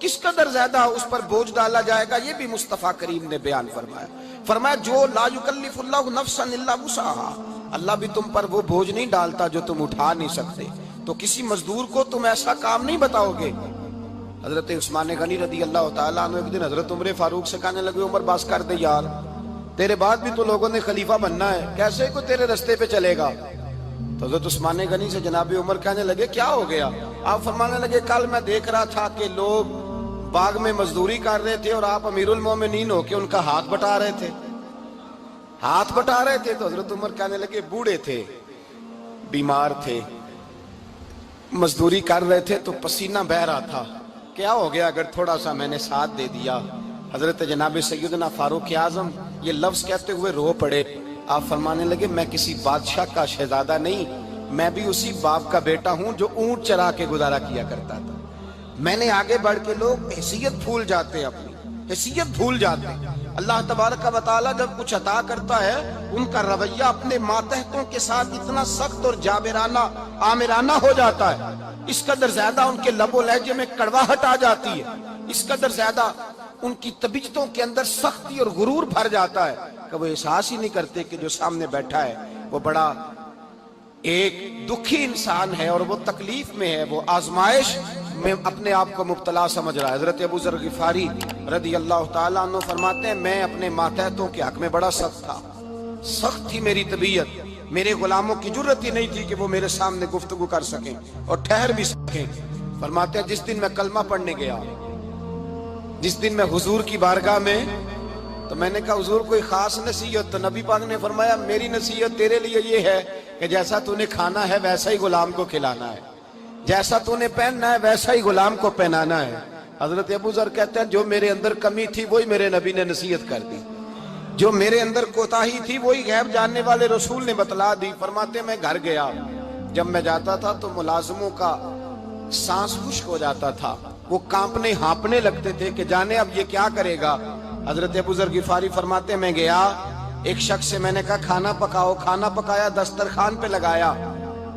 کس قدر زیادہ اس پر بوجھ ڈالا جائے گا، یہ بھی مصطفیٰ کریم نے بیان فرمایا۔ فرمایا جو لا یکلف اللہ نفسا الا وسعها، اللہ بھی تم پر وہ بوجھ نہیں ڈالتا جو تم اٹھا نہیں سکتے، تو کسی مزدور کو تم ایسا کام نہیں بتاؤ گے۔ حضرت عثمان غنی رضی اللہ تعالیٰ عنہ ایک دن حضرت عمر فاروق سے کہنے لگے عمر بس کر دے یار، تیرے بعد بھی تو لوگوں نے خلیفہ بننا ہے، کیسے کوئی تیرے رستے پہ چلے گا؟ تو حضرت عثمان غنی سے جناب عمر کہنے لگے کیا ہو گیا؟ آپ فرمانے لگے کل میں دیکھ رہا تھا کہ لوگ باغ میں مزدوری کر رہے تھے اور آپ امیر المومنین ہو کے ان کا ہاتھ بٹا رہے تھے، ہاتھ بٹا رہے تھے۔ تو حضرت عمر کہنے لگے بوڑھے تھے، بیمار تھے، مزدوری کر رہے تھے تو پسینہ بہہ رہا تھا، کیا ہو گیا اگر تھوڑا سا میں نے ساتھ دے دیا؟ حضرت جناب سیدنا فاروق اعظم یہ لفظ کہتے ہوئے رو پڑے۔ آپ فرمانے لگے میں کسی بادشاہ کا شہزادہ نہیں، میں بھی اسی باپ کا بیٹا ہوں جو اونٹ چرا کے گزارا کیا کرتا تھا۔ میں نے آگے بڑھ کے لوگ حیثیت بھول جاتے، اپنی حیثیت بھول جاتے۔ اللہ تبارک و تعالیٰ جب کچھ عطا کرتا ہے ان کا رویہ اپنے ماتحتوں کے ساتھ اتنا سخت اور جابرانہ آمرانہ ہو جاتا ہے، اس قدر زیادہ ان کے لب و لہجے میں کڑواہٹ آ جاتی ہے، اس قدر زیادہ ان کی طبیعتوں کے اندر سختی اور غرور بھر جاتا ہے کہ وہ احساس ہی نہیں کرتے کہ جو سامنے بیٹھا ہے وہ بڑا ایک دکھی انسان ہے اور وہ تکلیف میں ہے، وہ آزمائش میں اپنے آپ کو مبتلا سمجھ رہا ہے۔ حضرت ابو ذر غفاری رضی اللہ تعالیٰ عنہ فرماتے ہیں میں اپنے ماتحتوں کے حق میں بڑا سخت تھا، سخت تھی میری طبیعت، میرے غلاموں کی جرت ہی نہیں تھی کہ وہ میرے سامنے گفتگو کر سکیں اور ٹھہر بھی سکیں۔ فرماتے ہیں جس دن میں کلمہ پڑھنے گیا، جس دن میں حضور کی بارگاہ میں، تو میں نے کہا حضور کوئی خاص نصیحت؟ تو نبی پاک نے فرمایا میری نصیحت تیرے لیے یہ ہے کہ جیسا تو نے کھانا ہے ویسا ہی غلام کو کھلانا ہے، جیسا تو نے پہننا ہے ویسا ہی غلام کو پہنانا ہے۔ حضرت ابو ذر کہتے ہیں جو میرے اندر کمی تھی وہی میرے نبی نے نصیحت کر دی، جو میرے اندر کوتاہی تھی وہی غیب جاننے والے رسول نے بتلا دی۔ فرماتے میں گھر گیا، جب میں جاتا تھا تو ملازموں کا سانس خشک ہو جاتا تھا، وہ کانپنے ہانپنے لگتے تھے کہ جانے اب یہ کیا کرے گا۔ حضرت ابو ذر غفاری فرماتے میں گیا، ایک شخص سے میں نے کہا کھانا پکاؤ، کھانا پکایا، دسترخوان پہ لگایا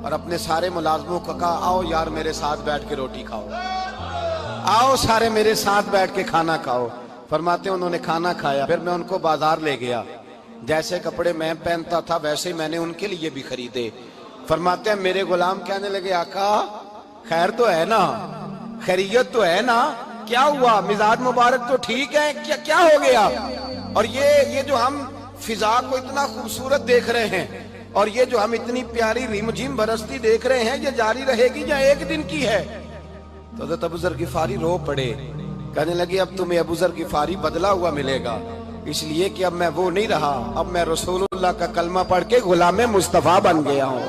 اور اپنے سارے ملازموں کو کہا آؤ یار میرے ساتھ بیٹھ کے روٹی کھاؤ، آؤ سارے میرے ساتھ بیٹھ کے کھانا کھاؤ۔ فرماتے ہیں انہوں نے کھانا کھایا، پھر میں ان کو بازار لے گیا، جیسے کپڑے میں پہنتا تھا ویسے ہی میں نے ان کے لیے بھی خریدے۔ فرماتے ہیں میرے غلام کہنے لگے آقا خیر تو ہے نا، خیریت تو ہے نا، کیا ہوا؟ مزاج مبارک تو ٹھیک ہے، کیا ہو گیا؟ اور یہ جو ہم فضا کو اتنا خوبصورت دیکھ رہے ہیں اور یہ جو ہم اتنی پیاری ریم جھیم برستی دیکھ رہے ہیں، یہ جاری رہے گی یا ایک دن کی ہے؟ تو حضرت ابو ذر غفاری رو پڑے، کہنے لگے اب تمہیں ابو ذر غفاری بدلا ہوا ملے گا، اس لیے کہ اب میں وہ نہیں رہا، اب میں رسول اللہ کا کلمہ پڑھ کے غلام مصطفیٰ بن گیا ہوں،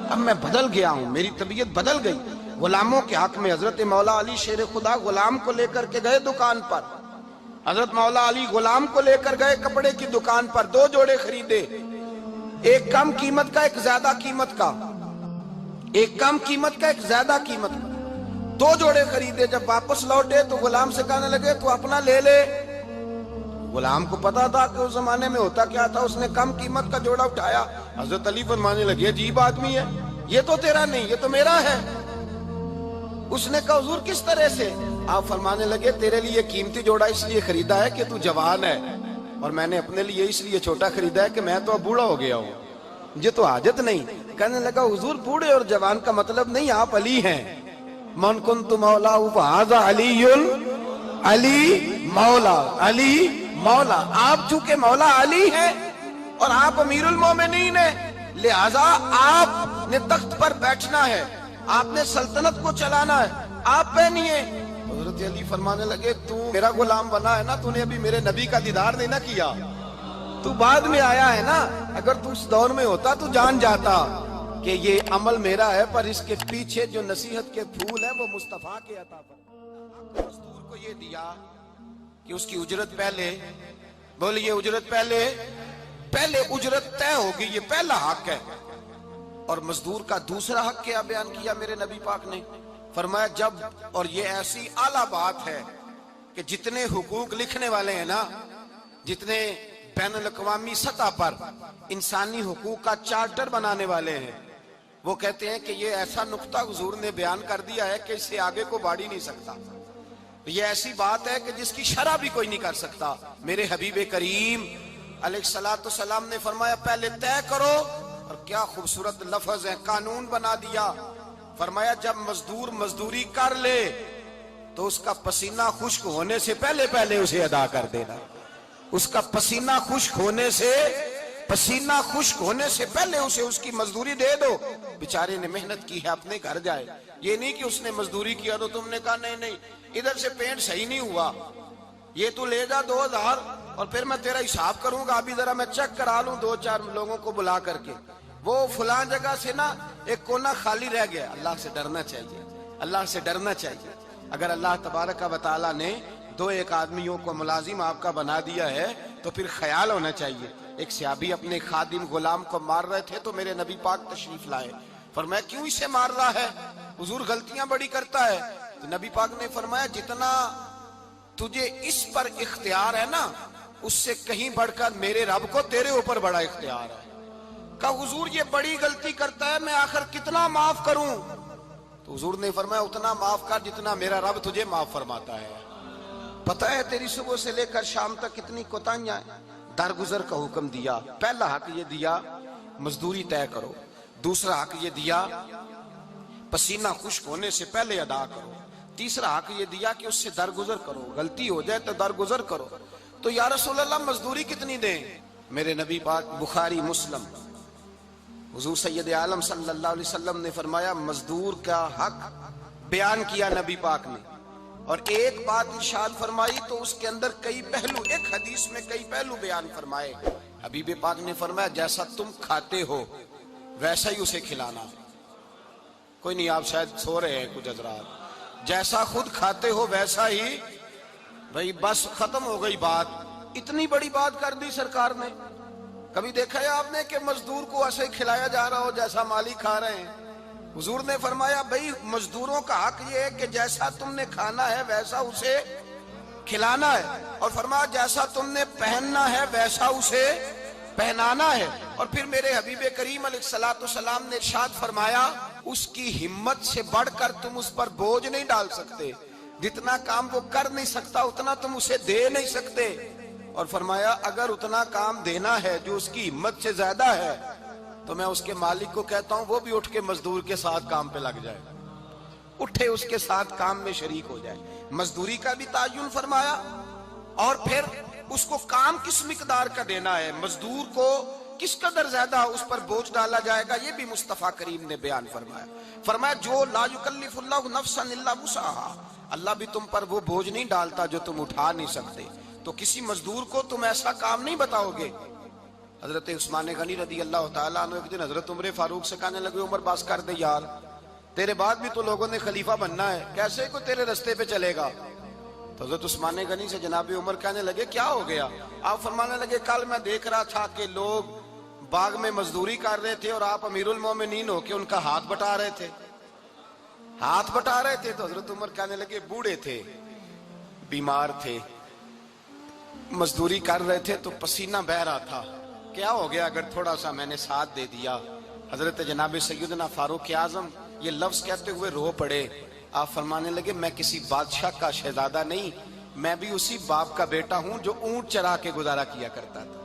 اب میں بدل گیا ہوں، میری طبیعت بدل گئی۔ غلاموں کے حق میں حضرت مولا علی شیر خدا غلام کو لے کر کے گئے دکان پر، حضرت مولا علی غلام کو لے کر گئے کپڑے کی دکان پر، 2 جوڑے خریدے، ایک کم قیمت کا ایک زیادہ قیمت کا، ایک کم قیمت کا ایک زیادہ قیمت کا، 2 جوڑے خریدے۔ جب واپس لوٹے تو غلام سے کہنے لگے تو اپنا لے لے۔ غلام کو پتا تھا کہ اس زمانے میں ہوتا کیا تھا، اس نے کم قیمت کا جوڑا اٹھایا۔ حضرت علی فرمانے لگے عجیب آدمی ہے، یہ تو تیرا نہیں، یہ تو میرا ہے۔ اس نے کہا حضور کس طرح سے؟ آپ فرمانے لگے تیرے لیے قیمتی جوڑا اس لیے خریدا ہے کہ تو جوان ہے، اور میں نے اپنے لیے اس لیے چھوٹا خریدا ہے کہ میں تو اب بوڑھا ہو گیا ہوں، مجھے تو حاجت نہیں۔ کہنے لگا حضور بوڑھے اور جوان کا مطلب نہیں، آپ علی ہیں، من کنت مولا فہذا علی علی مولا، علی مولا، آپ چونکہ مولا علی ہیں اور آپ امیر المومنین ہیں، لہذا آپ نے تخت پر بیٹھنا ہے، آپ نے سلطنت کو چلانا ہے، آپ پہنیے۔ حضرت علی فرمانے لگے تو میرا غلام بنا ہے نا، تو نے ابھی میرے نبی کا دیدار نہیں نہ کیا، تو بعد میں آیا ہے نا، اگر تو اس دور میں ہوتا تو جان جاتا کہ یہ عمل میرا ہے، پر اس کے پیچھے جو نصیحت کے پھول ہیں وہ مصطفیٰ کے عطا پر۔ مزدور کو یہ دیا کہ اس کی اجرت پہلے، بولیے اجرت پہلے اجرت طے ہوگی، یہ پہلا حق ہے۔ اور مزدور کا دوسرا حق کیا بیان کیا میرے نبی پاک نے؟ فرمایا جب، اور یہ ایسی اعلیٰ بات ہے کہ جتنے حقوق لکھنے والے ہیں نا، جتنے بین الاقوامی سطح پر انسانی حقوق کا چارٹر بنانے والے ہیں، وہ کہتے ہیں کہ یہ ایسا نقطہ حضور نے بیان کر دیا ہے کہ اس سے آگے کو بڑھ ہی نہیں سکتا۔ یہ ایسی بات ہے کہ جس کی شرح بھی کوئی نہیں کر سکتا. میرے حبیب کریم علیہ الصلوۃ والسلام نے فرمایا پہلے طے کرو، اور کیا خوبصورت لفظ ہے، قانون بنا دیا. فرمایا جب مزدور مزدوری کر لے تو اس کا پسینہ خشک ہونے سے پہلے پہلے اسے ادا کر دینا. اس کا پسینہ خشک ہونے سے پہلے اسے اس کی مزدوری دے دو. بیچارے نے محنت کی ہے، اپنے گھر جائے. یہ نہیں کہ اس نے مزدوری کیا تو تم نے کہا نہیں ادھر سے پینٹ صحیح نہیں ہوا، یہ تو لے جا 2000 اور پھر میں تیرا حساب کروں گا، ابھی ذرا میں چیک کرا لوں 2-4 لوگوں کو بلا کر کے. وہ فلاں جگہ سے نا ایک کونا خالی رہ گیا. اللہ سے ڈرنا چاہیے، اللہ سے ڈرنا چاہیے. اگر اللہ تبارک و تعالیٰ نے 2-1 آدمیوں کو ملازم آپ کا بنا دیا ہے تو پھر خیال ہونا چاہیے. ایک صحابی اپنے خادم غلام کو مار رہے تھے تو میرے نبی پاک تشریف لائے. فرمایا کیوں اسے مار رہا ہے؟ حضور غلطیاں بڑی کرتا ہے. تو نبی پاک نے فرمایا جتنا تجھے اس پر اختیار ہے نا اس سے کہیں بڑھ کر میرے رب کو تیرے اوپر بڑا اختیار ہے. کہا حضور یہ بڑی غلطی کرتا ہے، میں آخر کتنا معاف کروں؟ تو حضور نے فرمایا اتنا معاف کر جتنا میرا رب تجھے معاف فرماتا ہے. پتہ ہے تیری صبح سے لے کر شام تک کتنی کوتاہیاں ہیں. درگزر کا حکم دیا. پہلا حق یہ دیا مزدوری طے کرو. دوسرا حق یہ دیا پسینہ خشک ہونے سے پہلے ادا کرو. تیسرا حق یہ دیا کہ اس سے درگزر کرو، غلطی ہو جائے تو درگزر کرو. تو یا رسول اللہ مزدوری کتنی دیں؟ میرے نبی پاک بخاری مسلم حضور سید عالم صلی اللہ علیہ وسلم نے فرمایا مزدور کا حق بیان کیا نبی پاک نے، اور ایک بات ارشاد فرمائی تو اس کے اندر کئی پہلو، ایک حدیث میں کئی پہلو بیان فرمائے. حبیب پاک نے فرمایا جیسا تم کھاتے ہو ویسا ہی اسے کھلانا. کوئی نہیں، آپ شاید سو رہے ہیں کچھ حضرات. جیسا خود کھاتے ہو ویسا ہی. بھئی بس ختم ہو گئی بات. اتنی بڑی بات کر دی سرکار نے. کبھی دیکھا ہے آپ نے کہ مزدور کو ایسے ہی کھلایا جا رہا ہو جیسا مالک کھا رہے ہیں؟ حضور نے فرمایا بھئی مزدوروں کا حق یہ ہے کہ جیسا تم نے کھانا ہے ویسا اسے کھلانا ہے، اور فرمایا جیسا تم نے پہننا ہے ویسا اسے پہنانا ہے. اور پھر میرے حبیب کریم علیہ الصلوۃ والسلام نے ارشاد فرمایا اس کی ہمت سے بڑھ کر تم اس پر بوجھ نہیں ڈال سکتے. جتنا کام وہ کر نہیں سکتا اتنا تم اسے دے نہیں سکتے. اور فرمایا اگر اتنا کام دینا ہے جو اس کی ہمت سے زیادہ ہے تو میں اس کے مالک کو کہتا ہوں وہ بھی اٹھ کے مزدور کے ساتھ کام پہ لگ جائے، اٹھے اس کے ساتھ کام میں شریک ہو جائے. مزدوری کا بھی تعین فرمایا، اور پھر اس کو کام کس مقدار کا دینا ہے، مزدور کو کس قدر زیادہ اس پر بوجھ ڈالا جائے گا، یہ بھی مصطفیٰ کریم نے بیان فرمایا. فرمایا جو لا یکلف اللہ نفسا الا وسعها، اللہ بھی تم پر وہ بوجھ نہیں ڈالتا جو تم اٹھا نہیں سکتے. تو کسی مزدور کو تم ایسا کام نہیں بتاؤ گے. حضرت عثمان غنی رضی اللہ تعالیٰ عنہ ایک دن حضرت عمر فاروق سے کہنے لگے عمر باس کر دے یار، تیرے بعد بھی تو لوگوں نے خلیفہ بننا ہے، کیسے کوئی تیرے رستے پہ چلے گا؟ تو حضرت عثمان غنی سے جناب عمر کہنے لگے کیا ہو گیا؟ آپ فرمانے لگے کل میں دیکھ رہا تھا کہ لوگ باغ میں مزدوری کر رہے تھے اور آپ امیر المومنین ہو کے ان کا ہاتھ بٹا رہے تھے. تو حضرت عمر کہنے لگے بوڑھے تھے، بیمار تھے، مزدوری کر رہے تھے تو پسینہ بہہ رہا تھا، کیا ہو گیا اگر تھوڑا سا میں نے ساتھ دے دیا؟ حضرت جناب سیدنا فاروق اعظم یہ لفظ کہتے ہوئے رو پڑے. آپ فرمانے لگے میں کسی بادشاہ کا شہزادہ نہیں، میں بھی اسی باپ کا بیٹا ہوں جو اونٹ چرا کے گزارا کیا کرتا تھا.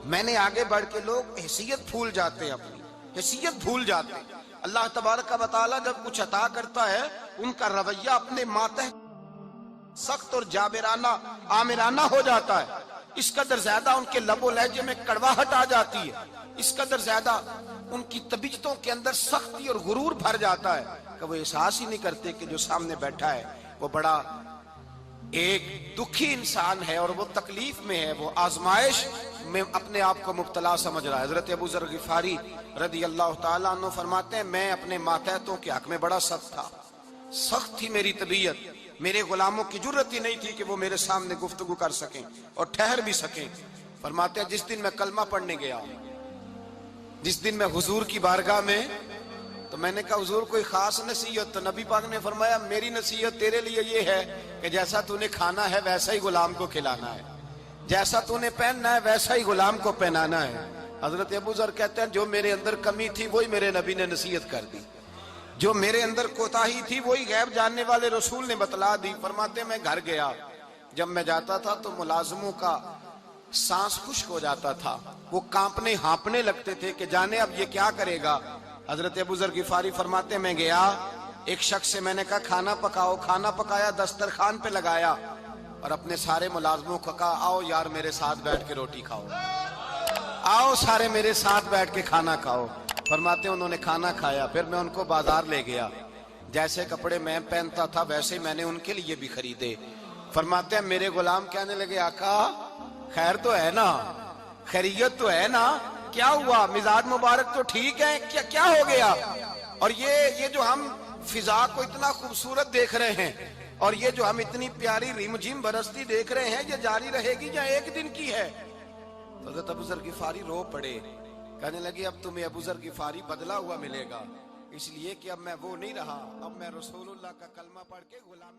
میں نے آگے بڑھ کے لوگ حیثیت بھول جاتے ہیں، اپنی حیثیت بھول جاتے ہیں. اللہ تبارک و تعالیٰ جب کچھ عطا کرتا ہے ان کا رویہ اپنے ماتحت سخت اور جابرانہ آمرانہ ہو جاتا ہے. اس قدر زیادہ ان کے لب و لہجے میں کڑواہٹ آ جاتی ہے، اس قدر زیادہ ان کی طبیعتوں کے اندر سختی اور غرور بھر جاتا ہے کہ وہ احساس ہی نہیں کرتے کہ جو سامنے بیٹھا ہے وہ بڑا ایک دکھی انسان ہے اور وہ تکلیف میں ہے، وہ آزمائش میں اپنے آپ کو مبتلا سمجھ رہا ہے. حضرت ابو ذر غفاری رضی اللہ تعالیٰ عنہ فرماتے ہیں میں اپنے ماتحتوں کے حق میں بڑا سخت تھا، سخت تھی میری طبیعت، میرے غلاموں کی جرت ہی نہیں تھی کہ وہ میرے سامنے گفتگو کر سکیں اور ٹھہر بھی سکیں. فرماتے ہیں جس دن میں کلمہ پڑھنے گیا، جس دن میں حضور کی بارگاہ میں، تو میں نے کہا حضور کوئی خاص نصیحت؟ تو نبی پاک نے فرمایا میری نصیحت تیرے لیے یہ ہے کہ جیسا تو نے کھانا ہے ویسا ہی غلام کو کھلانا ہے، جیسا تو نے پہننا ہے ویسا ہی غلام کو پہنانا ہے. حضرت ابو ذر کہتے ہیں جو میرے اندر کمی تھی وہی میرے نبی نے نصیحت کر دی. جو میرے اندر کوتاہی تھی وہی غیب جاننے والے رسول نے بتلا دی. فرماتے میں گھر گیا, جب میں جاتا تھا تو ملازموں کا سانس خشک ہو جاتا تھا, وہ کانپنے ہانپنے لگتے تھے کہ جانے اب یہ کیا کرے گا. حضرت ابو ذر غفاری فرماتے میں گیا, ایک شخص سے میں نے کہا کھانا پکاؤ, کھانا پکایا, دسترخوان پہ لگایا اور اپنے سارے ملازموں کو کہا آؤ یار میرے ساتھ بیٹھ کے روٹی کھاؤ, آؤ سارے میرے ساتھ بیٹھ کے کھانا کھاؤ. فرماتے انہوں نے کھانا کھایا. پھر میں ان کو بازار لے گیا, جیسے کپڑے میں پہنتا تھا ویسے ہی میں نے ان کے لیے بھی خریدے. فرماتے ہیں میرے غلام کہنے لگے آقا خیر تو ہے نا, خیریت تو ہے نا, کیا ہوا, مزاج مبارک تو ٹھیک ہے, کیا ہو گیا. اور یہ جو ہم فضا کو اتنا خوبصورت دیکھ رہے ہیں اور یہ جو ہم اتنی پیاری ریم جھیم برستی دیکھ رہے ہیں, یہ جاری رہے گی یا ایک دن کی ہے. حضرت ابو ذر غفاری رو پڑے, کہنے لگے اب تمہیں ابو ذر غفاری بدلا ہوا ملے گا, اس لیے کہ اب میں وہ نہیں رہا, اب میں رسول اللہ کا کلمہ پڑھ کے غلام